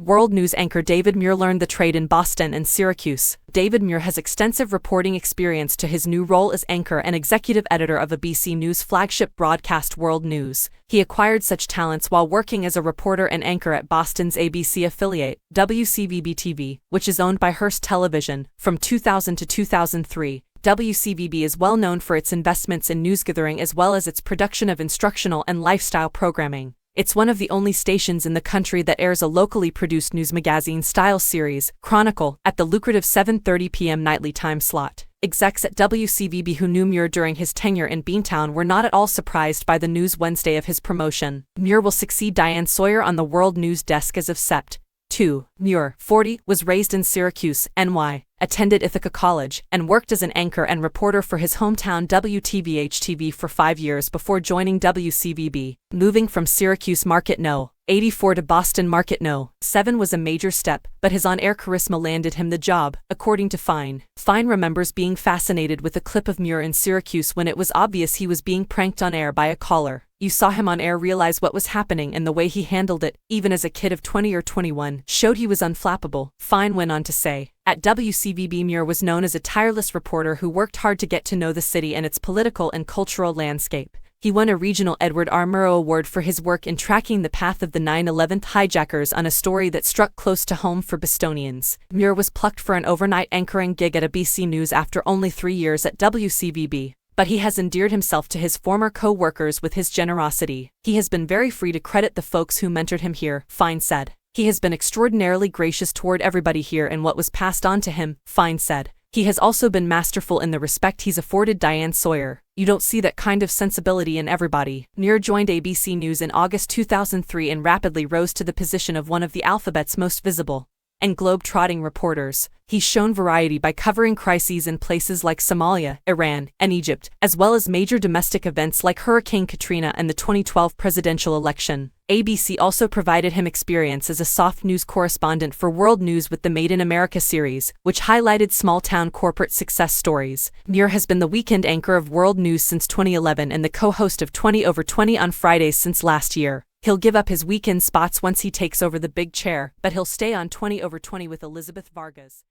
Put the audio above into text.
World News anchor David Muir learned the trade in Boston and Syracuse. David Muir has extensive reporting experience to his new role as anchor and executive editor of ABC News flagship broadcast World News. He acquired such talents while working as a reporter and anchor at Boston's ABC affiliate, WCVB-TV, which is owned by Hearst Television. From 2000 to 2003, WCVB is well known for its investments in newsgathering as well as its production of instructional and lifestyle programming. It's one of the only stations in the country that airs a locally produced news magazine-style series, Chronicle, at the lucrative 7:30 p.m. nightly time slot. Execs at WCVB who knew Muir during his tenure in Beantown were not at all surprised by the news Wednesday of his promotion. Muir will succeed Diane Sawyer on the World News desk as of Sept. 2. Muir, 40, was raised in Syracuse, NY, attended Ithaca College, and worked as an anchor and reporter for his hometown WTVH-TV for 5 years before joining WCVB. Moving from Syracuse Market No. 84 to Boston Market No. 7 was a major step, but his on-air charisma landed him the job, according to Fine. Fine remembers being fascinated with a clip of Muir in Syracuse when it was obvious he was being pranked on air by a caller. You saw him on air realize what was happening, and the way he handled it, even as a kid of 20 or 21, showed he was unflappable. Fine went on to say, at WCVB Muir was known as a tireless reporter who worked hard to get to know the city and its political and cultural landscape. He won a regional Edward R. Murrow Award for his work in tracking the path of the 9/11 hijackers on a story that struck close to home for Bostonians. Muir was plucked for an overnight anchoring gig at ABC News after only 3 years at WCVB. But he has endeared himself to his former co-workers with his generosity. He has been very free to credit the folks who mentored him here, Fine said. He has been extraordinarily gracious toward everybody here in what was passed on to him, Fine said. He has also been masterful in the respect he's afforded Diane Sawyer. You don't see that kind of sensibility in everybody. Muir joined ABC News in August 2003 and rapidly rose to the position of one of the alphabet's most visible and globe-trotting reporters. He's shown variety by covering crises in places like Somalia, Iran, and Egypt, as well as major domestic events like Hurricane Katrina and the 2012 presidential election. ABC also provided him experience as a soft news correspondent for World News with the Made in America series, which highlighted small-town corporate success stories. Muir has been the weekend anchor of World News since 2011 and the co-host of 20 over 20 on Fridays since last year. He'll give up his weekend spots once he takes over the big chair, but he'll stay on 20 over 20 with Elizabeth Vargas.